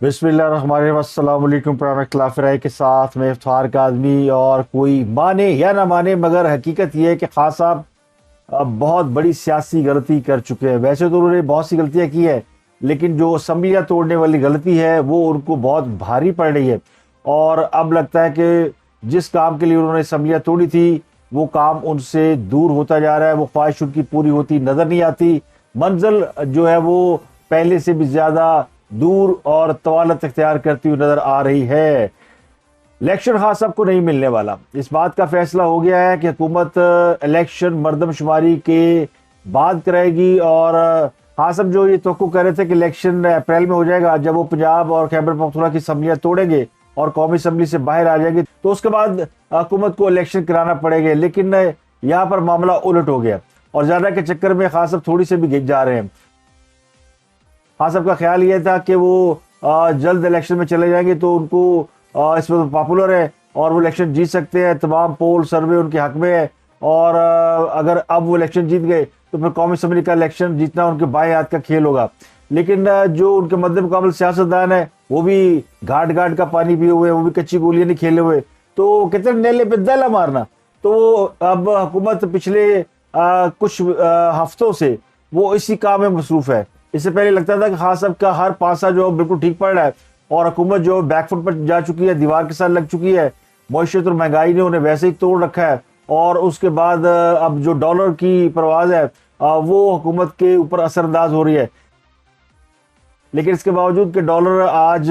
बिस्मिल्लाहिर्रहमानिर्रहीम। पुराना खिलाफ राय के साथ में इफ्तार का आदमी, और कोई माने या ना माने मगर हकीकत यह है कि खान साहब बहुत बड़ी सियासी गलती कर चुके हैं। वैसे तो उन्होंने बहुत सी गलतियां की है, लेकिन जो असम्बलियां तोड़ने वाली गलती है वो उनको बहुत भारी पड़ रही है। और अब लगता है कि जिस काम के लिए उन्होंने असम्बलियां तोड़ी थी वो काम उनसे दूर होता जा रहा है। वो ख्वाहिश उनकी पूरी होती नजर नहीं आती। मंजिल जो है वो पहले से भी ज्यादा दूर और तवालत इख्तियार करती हुई नजर आ रही है। इलेक्शन खान साहब को नहीं मिलने वाला। इस बात का फैसला हो गया है कि हुकूमत इलेक्शन मरदमशुमारी के बाद कराएगी। और खान साहब जो ये तवक्को कर रहे थे कि इलेक्शन अप्रैल में हो जाएगा, जब वो पंजाब और खैबर पख्तूनख्वा की असम्बलियां तोड़ेंगे और कौमी असम्बली से बाहर आ जाएंगे तो उसके बाद हुकूमत को इलेक्शन कराना पड़ेगा। लेकिन यहाँ पर मामला उलट हो गया और ज्यादा के चक्कर में खान साहब थोड़ी से भी गिर जा रहे हैं। खान साहब का ख्याल ये था कि वो जल्द इलेक्शन में चले जाएंगे तो उनको इसमें तो पॉपुलर है और वो इलेक्शन जीत सकते हैं। तमाम पोल सर्वे उनके हक में है। और अगर अब वो इलेक्शन जीत गए तो फिर कौमी असम्बली का इलेक्शन जीतना उनके बाएं हाथ का खेल होगा। लेकिन जो उनके मद्दे मुकाबले सियासतदान है वो भी घाट घाट का पानी पिए हुए, वो भी कच्ची गोलियां नहीं खेले हुए। तो कहते नेले पे दला मारना। तो अब हुकूमत पिछले कुछ हफ्तों से वो इसी काम में मसरूफ है। इससे पहले लगता था कि खान साहब का हर पासा जो बिल्कुल ठीक पड़ रहा है और हुकूमत जो बैकफुट पर जा चुकी है, दीवार के साथ लग चुकी है। मईशत और महंगाई ने उन्हें वैसे ही तोड़ रखा है। और उसके बाद अब जो डॉलर की परवाज है वो हुकूमत के ऊपर असरअंदाज हो रही है। लेकिन इसके बावजूद कि डॉलर आज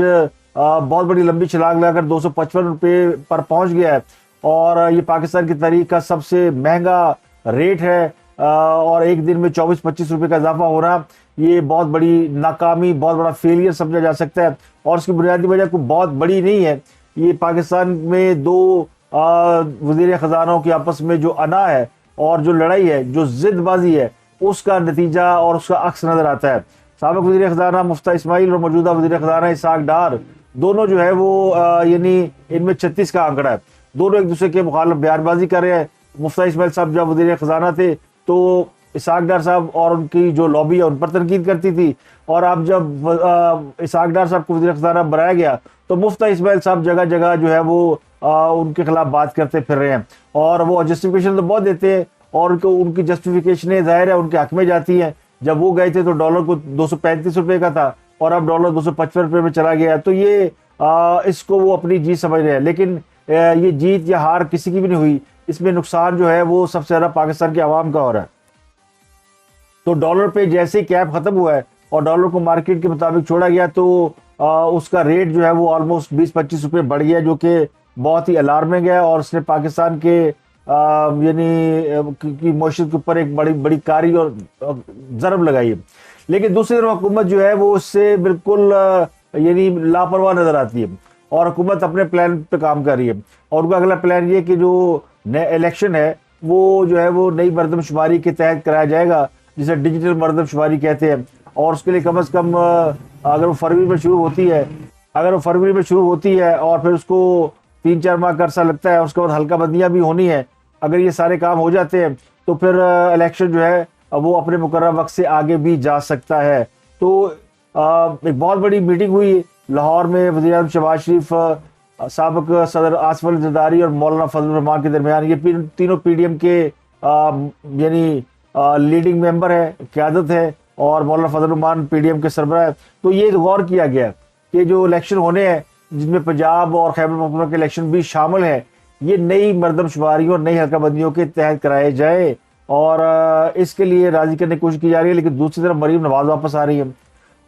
बहुत बड़ी लंबी छलांग लगाकर 255 रुपये पर पहुंच गया है और ये पाकिस्तान की तारीख का सबसे महंगा रेट है। और एक दिन में 24-25 रुपये का इजाफा हो रहा, ये बहुत बड़ी नाकामी, बहुत बड़ा फेलियर समझा जा सकता है। और उसकी बुनियादी वजह कोई बहुत बड़ी नहीं है। ये पाकिस्तान में दो वज़ीर ख़जानों की आपस में जो अना है और जो लड़ाई है, जो जिदबाजी है, उसका नतीजा और उसका अक्स नजर आता है। साबिक़ वज़ीर ख़जाना मुफ्ता इस्माइल और मौजूदा वज़ीर ख़जाना इसाक डार दोनों जो है वो यानी इनमें 36 का आंकड़ा है। दोनों एक दूसरे के मुखालिफ बयानबाजी कर रहे हैं। मुफ्ता इस्माइल साहब जब वज़ीर ख़जाना थे तो इसाक डार साहब और उनकी जो लॉबी है उन पर तनकीद करती थी। और अब जब इसाक डार साहब को वज़ीर ख़जाना बनाया गया तो मुफ्ता इस्माइल साहब जगह जगह जो है वो उनके खिलाफ बात करते फिर रहे हैं। और वो जस्टिफिकेशन तो बहुत देते हैं और उनकी जस्टिफिकेशन जाहिर है उनके हक में जाती है। जब वो गए थे तो डॉलर को 235 रुपये का था और अब डॉलर 255 रुपये में चला गया। तो ये इसको वो अपनी जीत समझ रहे हैं। लेकिन ये जीत या हार किसी की भी नहीं हुई। इसमें नुकसान जो है वो सबसे ज्यादा पाकिस्तान के आवाम का हो रहा है। तो डॉलर पे जैसे ही कैप खत्म हुआ है और डॉलर को मार्केट के मुताबिक छोड़ा गया तो उसका रेट जो है वो ऑलमोस्ट 20-25 रुपये बढ़ गया, जो कि बहुत ही अलार्मिंग है। और उसने पाकिस्तान के यानी की मईशत के ऊपर एक बड़ी बड़ी कारी और जरब लगाई है। लेकिन दूसरी तरफ हुकूमत जो है वो उससे बिल्कुल यानी लापरवाह नजर आती है और हुकूमत अपने प्लान पे काम कर रही है। और उनका अगला प्लान ये कि जो नया इलेक्शन है वो जो है वो नई मरदमशुमारी के तहत कराया जाएगा, जिसे डिजिटल मरदमशुमारी कहते हैं। और उसके लिए कम से कम अगर वो फरवरी में शुरू होती है और फिर उसको 3-4 माह का अरसा लगता है, उसके बाद हल्का बंदियां भी होनी है। अगर ये सारे काम हो जाते हैं तो फिर इलेक्शन जो है वो अपने मुकर्रर वक्त से आगे भी जा सकता है। तो एक बहुत बड़ी मीटिंग हुई लाहौर में वज़ीर आज़म शहबाज शरीफ, साबिक़ सदर आसिफ अली ज़रदारी और मौलाना फजल रहमान के दरमियान। ये तीनों पीडीएम के यानी लीडिंग मेंबर है, क़यादत है, और मौलाना फजल रहमान पीडीएम के सरबराह है। तो ये गौर किया गया कि जो इलेक्शन होने हैं जिसमें पंजाब और खैबर पख्तूनख्वा के इलेक्शन भी शामिल है, ये नई मरदमशुमारियों, नई हल्काबंदियों के तहत कराए जाए। और इसके लिए राजी करने की कोशिश की जा रही है। लेकिन दूसरी तरफ मरीम नवाज वापस आ रही है।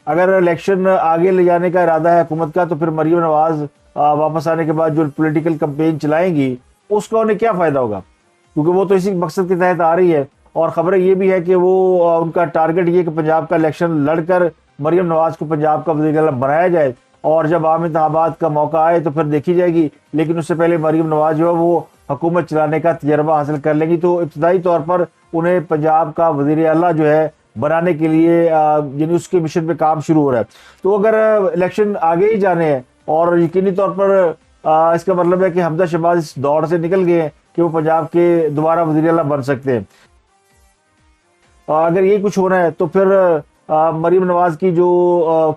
अगर इलेक्शन आगे ले जाने का इरादा है हुकूमत का तो फिर मरीम नवाज वापस आने के बाद जो पॉलिटिकल कैंपेन चलाएंगी उसका उन्हें क्या फायदा होगा, क्योंकि वो तो इसी मकसद के तहत आ रही है। और खबरें ये भी है कि वो उनका टारगेट ये कि पंजाब का इलेक्शन लड़कर मरीम नवाज को पंजाब का वज़ीर आज़म बनाया जाए और जब आम इंतखाबात का मौका आए तो फिर देखी जाएगी। लेकिन उससे पहले मरीम नवाज जो है वो हुकूमत चलाने का तजर्बा हासिल कर लेंगी। तो इब्तदाई तौर पर उन्हें पंजाब का वज़ीर आला जो है बनाने के लिए यानी उसके मिशन पे काम शुरू हो रहा है। तो अगर इलेक्शन आगे ही जाने हैं और यकीनी तौर पर इसका मतलब है कि हमजा शहबाज इस दौड़ से निकल गए हैं कि वो पंजाब के दोबारा वज़ीर आला बन सकते हैं। अगर यही कुछ हो रहा है तो फिर मरीम नवाज की जो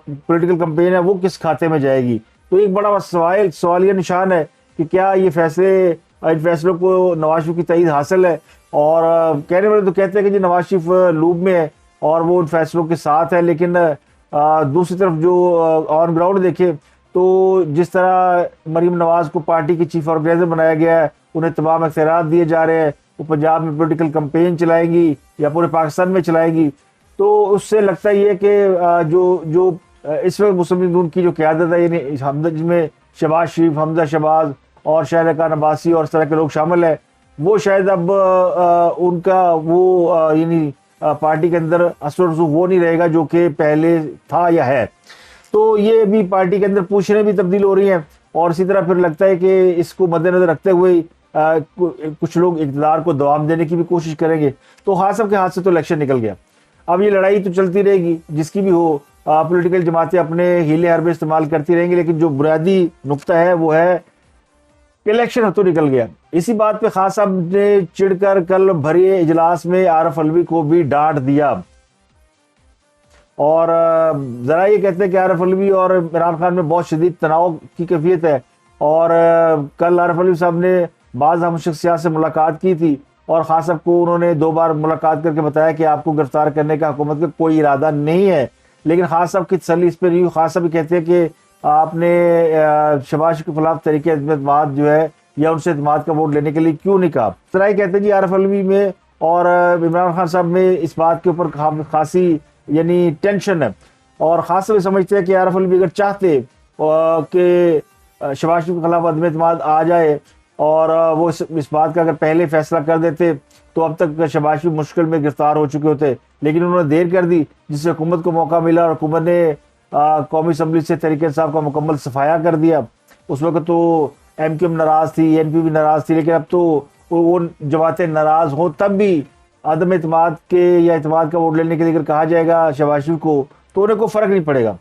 पॉलिटिकल कैंपेन है वो किस खाते में जाएगी। तो एक बड़ा सवालिया निशान है कि क्या ये इन फैसलों को नवाज शरीफ की तईद हासिल है। और कहने वाले तो कहते हैं कि जी नवाज शरीफ लूप में है और वो उन फैसलों के साथ है, लेकिन दूसरी तरफ जो ऑन ग्राउंड देखे तो जिस तरह मरीम नवाज को पार्टी की चीफ ऑर्गेनाइजर बनाया गया है, उन्हें तमाम इख्तियारात दिए जा रहे हैं, वो पंजाब में पॉलिटिकल कैंपेन चलाएंगी या पूरे पाकिस्तान में चलाएंगी। तो उससे लगता ही है कि जो इस वक्त मुस्लिम लीग नून की जो क़यादत है, यानी हमजा, जिसमें शहबाज शरीफ, हमजा शहबाज और शाहिद खान अब्बासी और इस तरह के लोग शामिल है, वो शायद अब उनका वो यानी पार्टी के अंदर असर रसूख वो नहीं रहेगा जो कि पहले था या है। तो ये भी पार्टी के अंदर पोजीशनें भी तब्दील हो रही हैं और इसी तरह फिर लगता है कि इसको मद्देनजर रखते हुए कुछ लोग इक़्तिदार को दवाम देने की भी कोशिश करेंगे। तो हासिब के हाथ से तो इलेक्शन निकल गया, अब ये लड़ाई तो चलती रहेगी जिसकी भी हो, पॉलिटिकल जमातें अपने हीले हरबे इस्तेमाल करती रहेंगी, लेकिन जो बुनियादी नुक्ता है वो है इलेक्शन तो निकल गया। इसी बात पे खान साहब ने चिढ़कर कल भरे इजलास में आरफ अलवी को भी डांट दिया और जरा ये कहते हैं कि आरफ अलवी और इमरान खान में बहुत शदीद तनाव की कैफियत है। और कल आरफ अलवी साहब ने बाज़ हम शख्सियात से मुलाकात की थी और खान साहब को उन्होंने 2 बार मुलाकात करके बताया कि आपको गिरफ्तार करने का हुकूमत का कोई इरादा नहीं है। लेकिन खान साहब की तसल्ली इस पर नहीं हुई। खान साहब कहते हैं कि आपने शहबाज के खिलाफ तरीके एतमाद जो है या उनसे एतमाद का वोट लेने के लिए क्यों नहीं कहा। तरह कहते हैं जी आरफ अलवी में और इमरान खान साहब में इस बात के ऊपर खासी यानी टेंशन है और खास तौर समझते हैं कि आरफ अलवी अगर चाहते कि शहबाज के खिलाफ अदम एतमाद आ जाए और वो इस बात का अगर पहले फैसला कर देते तो अब तक शहबाज शरीफ मुश्किल में गिरफ्तार हो चुके होते, लेकिन उन्होंने देर कर दी जिससे हुकूमत को मौका मिला और हुकूमत ने कौमी असम्बली से तरीके साहब का मुकम्मल सफाया कर दिया। उस वक्त तो MQM नाराज थी, NP भी नाराज थी, लेकिन अब तो वो जमातें नाराज हो तब भी अदम एतमाद के या एतमाद का वोट लेने के लिए अगर कहा जाएगा शहबाज शरीफ को तो उन्हें कोई फर्क नहीं पड़ेगा।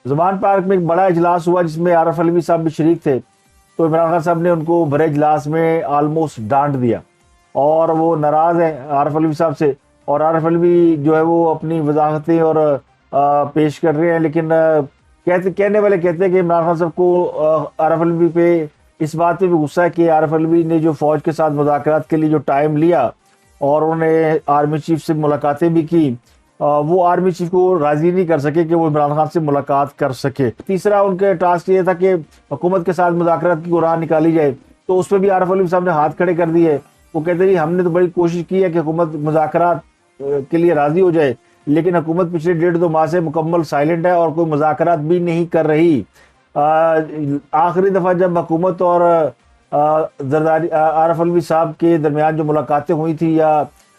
ज़मान पार्क में एक बड़ा इजलास हुआ जिसमें आरफ अलवी साहब भी शरीक थे, तो इमरान खान साहब ने उनको भरे इजलास में आलमोस्ट डांट दिया और वो नाराज़ है आरफ अलवी साहब से। और आरफ अलवी जो है वो अपनी वजाहतें और पेश कर रहे हैं, लेकिन कहने वाले कहते हैं कि इमरान खान साहब को आरफ अलवी पे इस बात पे भी गुस्सा है कि आरफ अलवी ने जो फौज के साथ मुज़ाकरात के लिए जो टाइम लिया और उन्होंने आर्मी चीफ से मुलाकातें भी की, वो आर्मी चीफ को राजी नहीं कर सके कि वो इमरान खान से मुलाकात कर सके। तीसरा उनके टास्क ये था कि हुकूमत के साथ मुज़ाकरात की राह निकाली जाए, तो उस पर भी आरफ अलवी साहब ने हाथ खड़े कर दिए। वो कहते हैं हमने तो बड़ी कोशिश की है कि हुकूमत मुज़ाकरात के लिए राजी हो जाए, लेकिन हुकूमत पिछले 1.5-2 माह से मुकम्मल साइलेंट है और कोई मुज़ाकरात भी नहीं कर रही। आखिरी दफ़ा जब हुकूमत और जरदारी आरफ अलवी साहब के दरमियान जो मुलाकातें हुई थी या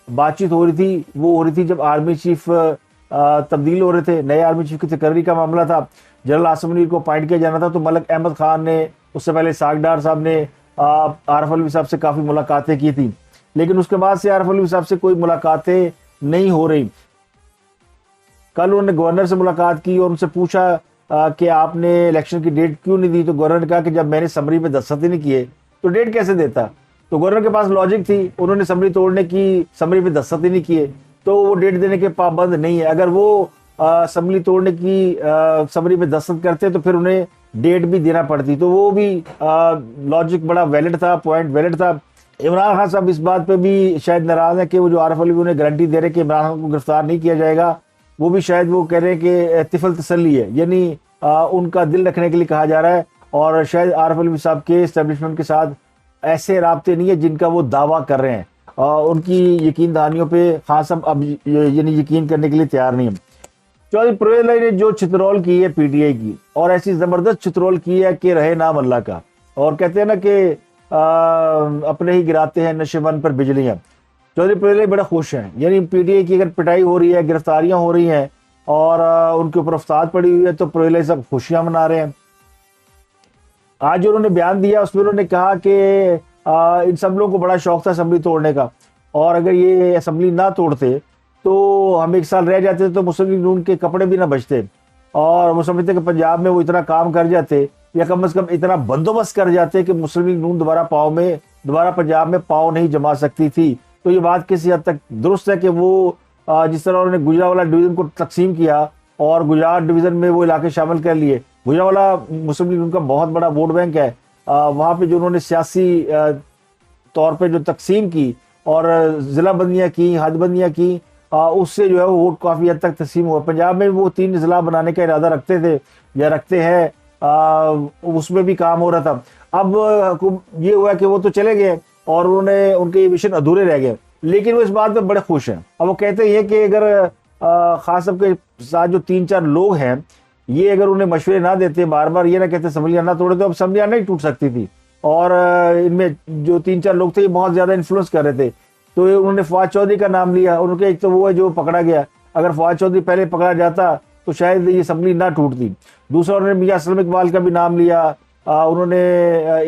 बातचीत हो रही थी वो हो रही थी जब आर्मी चीफ तब्दील हो रहे थे, नए आर्मी चीफ की तकर्री का मामला था, जनरल आसिम मुनीर को अपॉइंट किया जाना था। तो मलिक अहमद खान ने, उससे पहले सागडार साहब ने आरफ अलवी साहब से काफ़ी मुलाकातें की थी, लेकिन उसके बाद से आरफ अलवी साहब से कोई मुलाकातें नहीं हो रही। कल उन्होंने गवर्नर से मुलाकात की और उनसे पूछा कि आपने इलेक्शन की डेट क्यों नहीं दी, तो गवर्नर ने कहा कि जब मैंने समरी में दस्तखत ही नहीं किए तो डेट कैसे देता। तो गवर्नर के पास लॉजिक थी, उन्होंने समरी तोड़ने की, समरी पे दस्तखत ही नहीं किए तो वो डेट देने के पाबंद नहीं है। अगर वो असम्बली तोड़ने की समरी में दस्तखत करते तो फिर उन्हें डेट भी देना पड़ती, तो वो भी लॉजिक बड़ा वैलिड था, पॉइंट वैलिड था। इमरान खान साहब इस बात पे भी शायद नाराज है कि वो जो आरफ अलवी उन्हें गारंटी दे रहे कि इमरान खान को गिरफ्तार नहीं किया जाएगा, वो भी शायद वो कह रहे हैं कि तिफल तसल्ली है, यानी उनका दिल रखने के लिए कहा जा रहा है। और शायद आरफ अलवी साहब के इस्टेब्लिशमेंट के साथ ऐसे राब्ते नहीं है जिनका वो दावा कर रहे हैं, उनकी यकीन दहानियों पे खान साहब अब यानी यकीन करने के लिए तैयार नहीं है। चौधरी परवेज ने जो चित्रौल की है PTI की, और ऐसी जबरदस्त चित्रौल की है कि रहे नाम अल्लाह का, और कहते हैं ना कि अपने ही गिराते हैं नशेबन पर बिजलियां। चौधरी परवेज बड़ा खुश हैं, यानी PTI की अगर पिटाई हो रही है, गिरफ्तारियां हो रही हैं और उनके ऊपर अफताद पड़ी हुई है, तो परवेज सब खुशियां मना रहे हैं। आज जो उन्होंने बयान दिया उसमें उन्होंने कहा कि इन सब लोगों को बड़ा शौक था असम्बली तोड़ने का, और अगर ये असम्बली ना तोड़ते तो हम 1 साल रह जाते तो मुस्लिम लीग नून के कपड़े भी ना बचते, और वो समझते कि पंजाब में वो इतना काम कर जाते या कम से कम इतना बंदोबस्त कर जाते कि मुस्लिम लीग नून दोबारा पंजाब में पाँव नहीं जमा सकती थी। तो ये बात किसी हद तक दुरुस्त है कि वो जिस तरह उन्होंने गुजरावाला डिवीज़न को तकसीम किया और गुजरात डिवीज़न में वो इलाके शामिल कर लिए। गुजरावाला मुस्लिम लीग उनका बहुत बड़ा वोट बैंक है। वहाँ पे जो उन्होंने सियासी तौर पे जो तकसीम की और ज़िला बंदियाँ की, हदबंदियाँ की, उससे जो है वो वोट काफ़ी हद तक तकसीम हुआ। पंजाब में वो 3 ज़िला बनाने का इरादा रखते थे या रखते हैं, उसमें भी काम हो रहा था। अब ये हुआ कि वो तो चले गए और उन्होंने उनके ये मिशन अधूरे रह गए, लेकिन वो इस बात पे बड़े खुश हैं। अब वो कहते हैं कि अगर खान साहब के साथ जो 3-4 लोग हैं, ये अगर उन्हें मशवरे ना देते, बार बार ये ना कहते असम्बलियाँ ना तोड़े, तो अब असम्बलियाँ नहीं टूट सकती थी। और इनमें जो 3-4 लोग थे ये बहुत ज़्यादा इन्फ्लुएंस कर रहे थे, तो उन्होंने फवाद चौधरी का नाम लिया। उनके एक तो वो है जो पकड़ा गया, अगर फवाद चौधरी पहले पकड़ा जाता तो शायद ये असम्बली ना टूटती। दूसरा उन्होंने मियाँ असलम इकबाल का भी नाम लिया, उन्होंने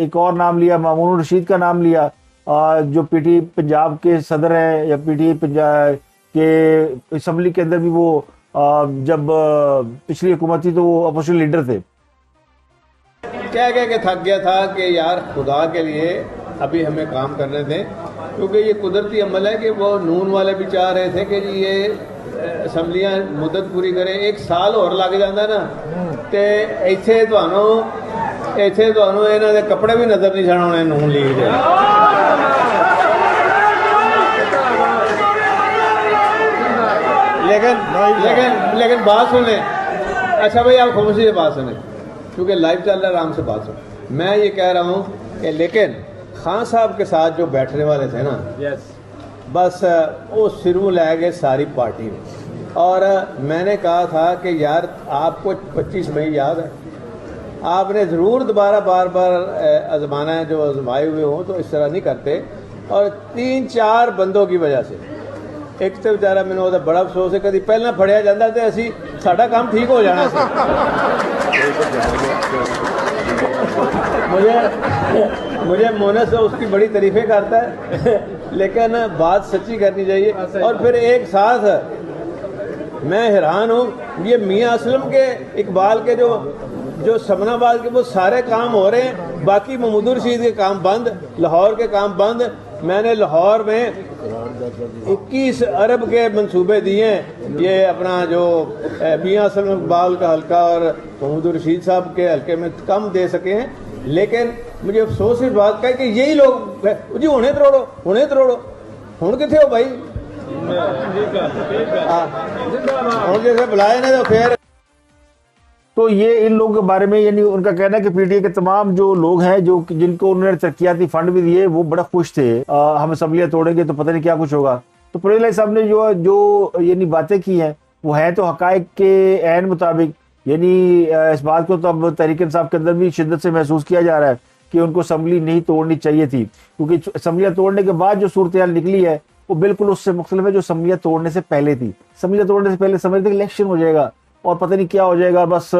एक और नाम लिया, मामून रशीद का नाम लिया, जो पीटी पंजाब के सदर हैं या पीटी पंजाब के असम्बली के अंदर भी वो जब पिछली हुकूमत थी तो वो अपोजिशन लीडर थे। कह के थक गया था कि यार खुदा के लिए अभी हमें काम करने दें, क्योंकि ये कुदरती अमल है कि वो नून वाले भी चाह रहे थे कि जी ये असम्बलियाँ मुद्दत पूरी करें। 1 साल और लग जाता ना तो इत्थे तुहानू इन्हां दे कपड़े भी नज़र नहीं छाने नून लीग दे। लेकिन बात सुने, अच्छा भाई आप खामोशी से बात सुने, क्योंकि लाइव चल रहा है, आराम से बात सुन। मैं ये कह रहा हूँ कि लेकिन खान साहब के साथ जो बैठने वाले थे ना, बस वो सिरों ले गए सारी पार्टी में। और मैंने कहा था कि यार आपको 25 मई याद है, आपने ज़रूर दोबारा बार बार आजमाना है, जो आजमाए हुए हों तो इस तरह नहीं करते। और 3-4 बंदों की वजह से, एक तो बेचारा मैंने वो बड़ा अफसोस है, कभी पहला फड़िया जाता तो असी साडा काम ठीक हो जाना सी। मुझे मोनस उसकी बड़ी तारीफें करता है, लेकिन बात सच्ची करनी चाहिए। और फिर एक साथ मैं हैरान हूँ, ये मियाँ असलम के, इकबाल के जो समनाबाद के वो सारे काम हो रहे हैं, बाकी महमूद रशीद के काम बंद, लाहौर के काम बंद। मैंने लाहौर में 21 अरब के मंसूबे दिए, ये अपना जो मियाँ असलम इकबाल का हल्का और महमूद रशीद साहब के हल्के में कम दे सके हैं। लेकिन मुझे अफसोस इस बात का है कि यही लोग जी हुणे तरोड़ो हुण किथे हो भाई, हुण जैसे बुलाए ने तो फिर। तो ये इन लोगों के बारे में, यानी उनका कहना है कि पीटीआई के तमाम जो लोग हैं जो जिनको उन्होंने तरक्याती फंड भी दिए वो बड़ा खुश थे, हम असम्बलियाँ तोड़ेंगे तो पता नहीं क्या कुछ होगा। तो परवेज़ इलाही साहब ने जो यानी बातें की हैं वो है तो हकायक के ऐन मुताबिक, यानी इस बात को तो अब तहरीक इंसाफ के अंदर भी शिद्दत से महसूस किया जा रहा है कि उनको असम्बली नहीं तोड़नी चाहिए थी, क्योंकि असम्बलियाँ तोड़ने के बाद जो सूरत हाल निकली है वो बिल्कुल उससे मुख्तलिफ है जो असम्बलियाँ तोड़ने से पहले थी। असम्बलियाँ तोड़ने से पहले समझते थे इलेक्शन हो जाएगा और पता नहीं क्या हो जाएगा, बस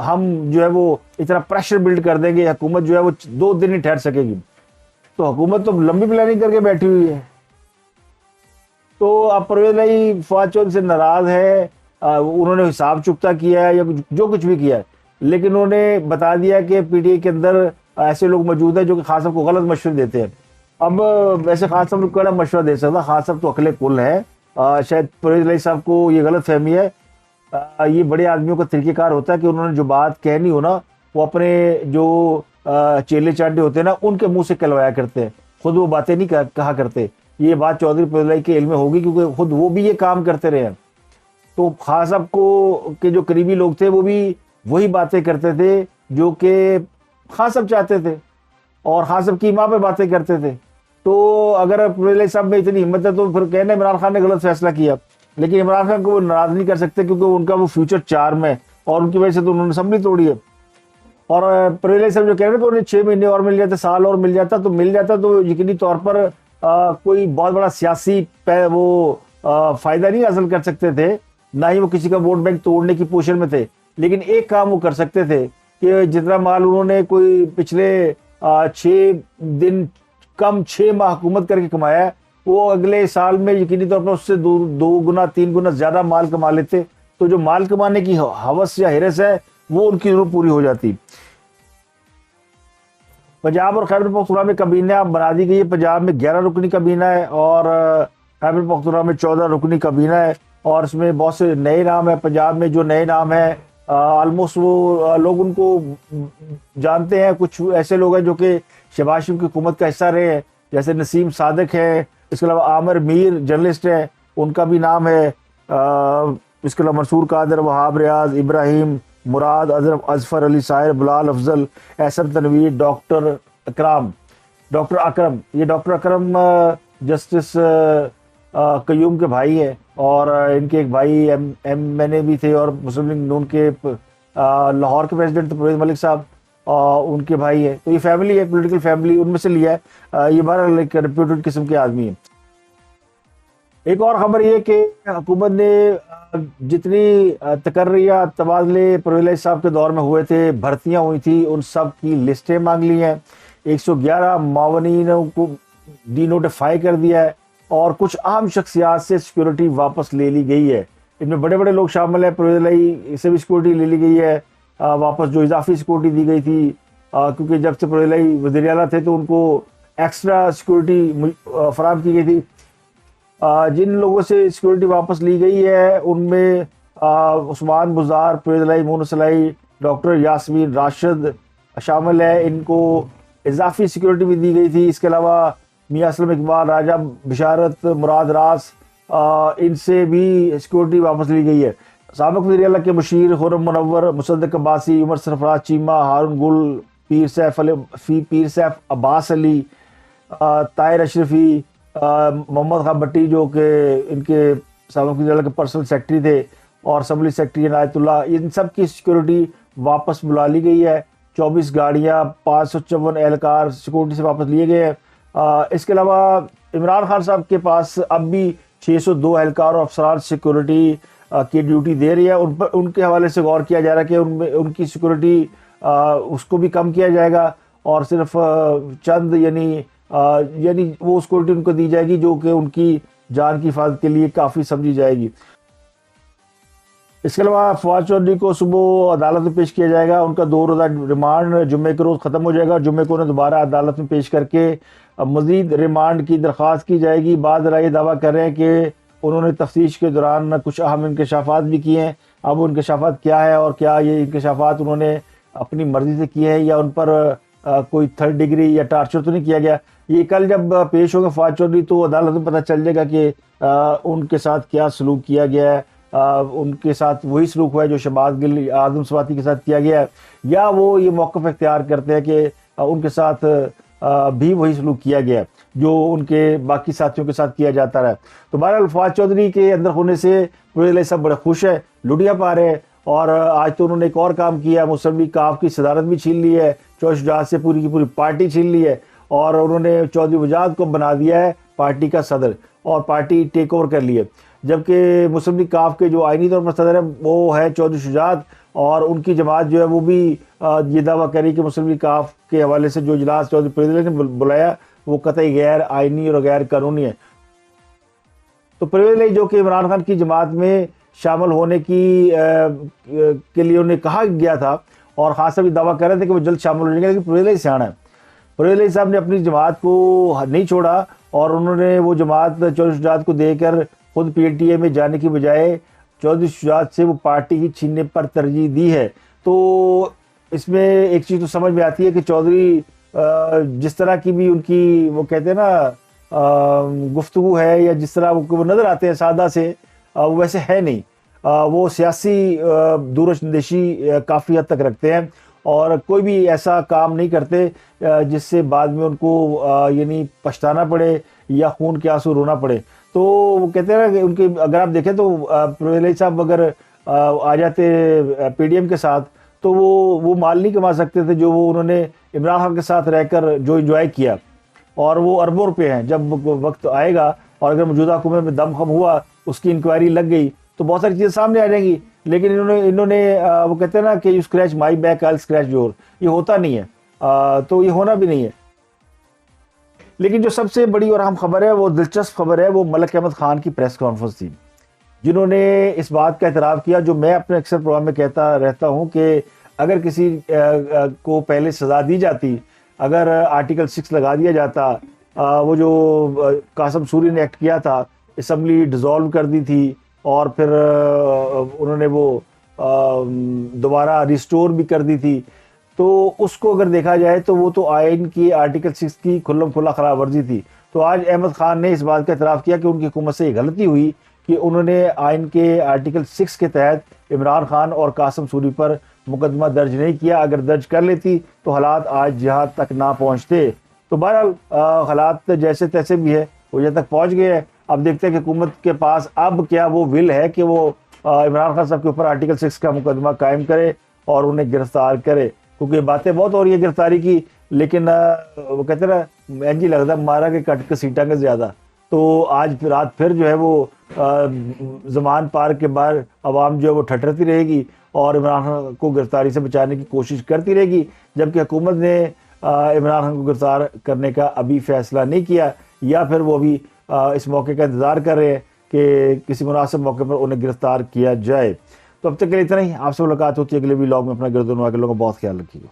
हम जो है वो इतना प्रेशर बिल्ड कर देंगे, हुकूमत जो है वो 2 दिन ही ठहर सकेगी। तो हुकूमत तो लंबी प्लानिंग करके बैठी हुई है। तो अब परवेज़ इलाही फवाद चौधरी से नाराज है, उन्होंने हिसाब चुकता किया है या जो कुछ भी किया है, लेकिन उन्होंने बता दिया कि पीटीआई के अंदर ऐसे लोग मौजूद हैं जो कि खान साहब को गलत मशवरे देते हैं। अब वैसे खान साहब को कड़ा मशवरा दे सकता, खान साहब तो अकले कुल है, शायद परवेज़ इलाही साहब को ये गलत फहमी है। ये बड़े आदमियों का तरीक़ेकार होता है कि उन्होंने जो बात कहनी हो ना वो अपने जो चेले चांटे होते हैं ना उनके मुंह से कहलवाया करते हैं, खुद वो बातें नहीं कहा करते। ये बात चौधरी परवेज़ इलाही के इल्म में होगी क्योंकि खुद वो भी ये काम करते रहे हैं। तो खान साहब को के जो करीबी लोग थे वो भी वही बातें करते थे जो कि खान साहब चाहते थे और खान साहब की माँ पे बातें करते थे। तो अगर परवेज़ इलाही साहब में इतनी हिम्मत है तो फिर कहना इमरान खान ने गलत फैसला किया, लेकिन इमरान खान को वो नाराज नहीं कर सकते क्योंकि उनका वो फ्यूचर चार्म है और उनकी वजह से तो उन्होंने असम्बली तोड़ी है। और परवेज़ इलाही साहब जो कह रहे हैं कि उन्हें 6 महीने और मिल जाते, साल और मिल जाता तो यकीनी तौर पर कोई बहुत बड़ा सियासी वो फायदा नहीं हासिल कर सकते थे, ना ही वो किसी का वोट बैंक तोड़ने की पोजीशन में थे। लेकिन एक काम वो कर सकते थे कि जितना माल उन्होंने कोई पिछले 6 माह हुकूमत करके कमाया है वो अगले साल में यकीनी तौर पर उससे 2 गुना 3 गुना ज्यादा माल कमा लेते, तो जो माल कमाने की हवस या हिरस है वो उनकी जरूर पूरी हो जाती। पंजाब और खैबर पख्तूनख्वा में कबीना बना दी गई है। पंजाब में 11 रुकनी कबीना है और खैबर पख्तूनख्वा में 14 रुकनी काबीना है और इसमें बहुत से नए नाम है। पंजाब में जो नए नाम है ऑलमोस्ट वो लोग उनको जानते हैं। कुछ ऐसे लोग हैं जो कि शहबाज शरीफ की हुकूमत का हिस्सा रहे हैं, जैसे नसीम सादिक है, इसके अलावा आमिर मीर जर्नलिस्ट है, उनका भी नाम है। इसके अलावा मंसूर कादर, वहाब रियाज, इब्राहिम मुराद, अजफर अली साहिर, बिलाल अफजल, एहसन तनवीर, डॉक्टर अकरम। ये डॉक्टर अकरम जस्टिस कयूम के भाई है और इनके एक भाई MNA भी थे और मुस्लिम लीग नून के लाहौर के प्रेसिडेंट परवेज मलिक साहब उनके भाई है। तो ये फैमिली है, पॉलिटिकल फैमिली, उनमें से लिया है। ये बहरहाल एक रेप्यूटेड किस्म के आदमी है। एक और खबर ये कि हुकूमत ने जितनी तकर्रिया तबादले परवेज साहब के दौर में हुए थे, भर्तियां हुई थी, उन सब की लिस्टें मांग ली हैं। 111 मावनीनों को डीनोटिफाई कर दिया है और कुछ अहम शख्सियात से सिक्योरिटी वापस ले ली गई है। इनमें बड़े बड़े लोग शामिल हैं। परवेज से भी सिक्योरिटी ले ली गई है वापस, जो इजाफी सिक्योरिटी दी गई थी, क्योंकि जब से परवेज वज़ीर आला थे तो उनको एक्स्ट्रा सिक्योरिटी फराहम की गई थी। जिन लोगों से सिक्योरिटी वापस ली गई है उनमें उस्मान बुज़ार, परवेज मोनसलाई, डॉक्टर यास्मीन राशिद शामिल है। इनको इजाफी सिक्योरिटी भी दी गई थी। इसके अलावा मियां असलम इकबाल, राजा बिशारत, मुराद रास, इनसे भी सिक्योरिटी वापस ली गई है। साबिक़ वज़ीर आला के मुशीर खुर्रम मुनव्वर, मुसद्दक़ अब्बासी, उमर सरफराज चीमा, हारून गुल, पीर सैफ अब्बास अली, ताहिर अशरफी, मोहम्मद खां भट्टी जो कि इनके साबिक़ वज़ीर आला के पर्सनल सेक्रेटरी थे और असम्बली सेक्रेटरी इनायतुल्लाह, इन सब की सिक्योरिटी वापस बुला ली गई है। 24 गाड़ियाँ, 554 एहलकार सिक्योरिटी से वापस लिए गए हैं। इसके अलावा इमरान खान साहब के पास अब भी 602 एहलकार और अफसरान सिक्योरिटी की ड्यूटी दे रही है। उन पर उनके हवाले से गौर किया जा रहा है कि उनकी सिक्योरिटी उसको भी कम किया जाएगा और सिर्फ चंद यानी वो सिक्योरिटी उनको दी जाएगी जो कि उनकी जान की हिफाजत के लिए काफ़ी समझी जाएगी। इसके अलावा फवाद चौधरी को सुबह अदालत में पेश किया जाएगा। उनका 2 रोज़ा रिमांड जुम्मे के रोज़ ख़त्म हो जाएगा। जुम्मे को उन्हें दोबारा अदालत में पेश करके मज़ीद रिमांड की दरख्वास्त की जाएगी। बाद ये दावा कर रहे हैं कि उन्होंने तफ्तीश के दौरान कुछ अहम इंकशाफात भी किए हैं। अब वो इंकशाफात क्या है और क्या ये इंकशाफात उन्होंने अपनी मर्ज़ी से किए हैं या उन पर कोई 3rd डिग्री या टार्चर तो नहीं किया गया, ये कल जब पेश होगा फवाद चौधरी तो अदालत में पता चल जाएगा कि उनके साथ क्या सलूक किया गया है। उनके साथ वही सलूक हुआ है जो शहबाज गिल, आज़म स्वाति के साथ किया गया है, या वो ये मौक़िफ़ इख्तियार करते हैं कि उनके साथ भी वही सलूक किया गया जो उनके बाकी साथियों के साथ किया जाता रहा। तो बहरहाल फवाद चौधरी के अंदर होने से परवेज सब बड़े खुश है, लुटिया पा रहे हैं। और आज तो उन्होंने एक और काम किया, मुस्लिम लीग काफ की सदारत भी छीन ली है, चौधरी शुजात से पूरी की पूरी पार्टी छीन ली है और उन्होंने चौधरी वजाद को बना दिया है पार्टी का सदर और पार्टी टेक ओवर कर ली है। जबकि मुस्लिम लीग काफ के जो आइनी तौर पर सदर है वो है चौधरी शुजात और उनकी जमात जो है वो भी ये दावा करी कि मुस्लिम लीग काफ के हवाले से जो इजलास चौधरी परवेज ने बुलाया वो कतई गैर आइनी और गैर कानूनी है। तो परवेज जो कि इमरान खान की जमात में शामिल होने के लिए उन्हें कहा गया था और खास तौर पर दावा कर रहे थे कि वो जल्द शामिल हो जाएंगे, लेकिन परवेज सियाना है। परवेज साहब ने अपनी जमात को नहीं छोड़ा और उन्होंने वो जमात चौधरी शुजात को देकर खुद PTI में जाने की बजाय चौधरी शुजात से वो पार्टी ही छीनने पर तरजीह दी है। तो इसमें एक चीज़ तो समझ में आती है कि चौधरी जिस तरह की भी उनकी वो कहते हैं ना गुफ्तगू है या जिस तरह वो नज़र आते हैं सादा से, वो वैसे है नहीं। वो सियासी दूरंदेशी काफ़ी हद तक रखते हैं और कोई भी ऐसा काम नहीं करते जिससे बाद में उनको यानी पछताना पड़े या खून के आंसू रोना पड़े। तो वो कहते हैं ना कि उनके अगर आप देखें तो परवेज साहब अगर आ जाते PDM के साथ तो वो माल नहीं कमा सकते थे जो वो उन्होंने इमरान खान के साथ रहकर जो इंजॉय किया, और वो अरबों रुपए हैं। जब वक्त आएगा और अगर मौजूदा हुकूमत में दम खम हुआ, उसकी इंक्वायरी लग गई तो बहुत सारी चीज़ें सामने आ जाएंगी। लेकिन इन्होंने वो कहते हैं ना कि you scratch my back I scratch your, ये होता नहीं है, तो ये होना भी नहीं है। लेकिन जो सबसे बड़ी और अहम खबर है, वो दिलचस्प खबर है, वो मलिक अहमद खान की प्रेस कॉन्फ्रेंस थी, जिन्होंने इस बात का एतराफ़ किया जो मैं अपने अक्सर प्रोग्राम में कहता रहता हूँ कि अगर किसी को पहले सज़ा दी जाती, अगर आर्टिकल 6 लगा दिया जाता, वो जो कासम सूरी ने एक्ट किया था असम्बली डिज़ोल्व कर दी थी और फिर उन्होंने वो दोबारा रिस्टोर भी कर दी थी। तो उसको अगर देखा जाए तो वो तो आइन की आर्टिकल 6 की खुल्लम खुल्ला खराब वर्जी थी। तो आज अहमद खान ने इस बात का इतराफ़ किया कि उनकी हुकूमत से ये गलती हुई कि उन्होंने आइन के आर्टिकल 6 के तहत इमरान खान और कासिम सूरी पर मुकदमा दर्ज नहीं किया। अगर दर्ज कर लेती तो हालात आज यहाँ तक ना पहुँचते। तो बहरहाल हालात जैसे तैसे भी है, वो यहाँ तक पहुँच गए हैं। अब देखते हैं कि हुकूमत के पास अब क्या वो विल है कि वो इमरान खान साहब के ऊपर आर्टिकल 6 का मुकदमा कायम करे और उन्हें गिरफ्तार करे, क्योंकि बातें बहुत हो रही है गिरफ्तारी की, लेकिन वो कहते ना एंज ही लगता मारा के कट के सीटा के ज़्यादा। तो आज रात फिर जो है वो ज़मान पार्क के बाहर आवाम जो है वो ठठरती रहेगी और इमरान खान को गिरफ्तारी से बचाने की कोशिश करती रहेगी, जबकि हुकूमत ने इमरान खान को गिरफ्तार करने का अभी फैसला नहीं किया, या फिर वो अभी इस मौके का इंतज़ार कर रहे हैं कि किसी मुनासिब मौके पर उन्हें गिरफ्तार किया जाए। तो अब तक के लिए इतना ही। आपसे मुलाकात होती है अगले व्लॉग में। अपना गिरदोनवा के लोगों का बहुत ख्याल रखिएगा।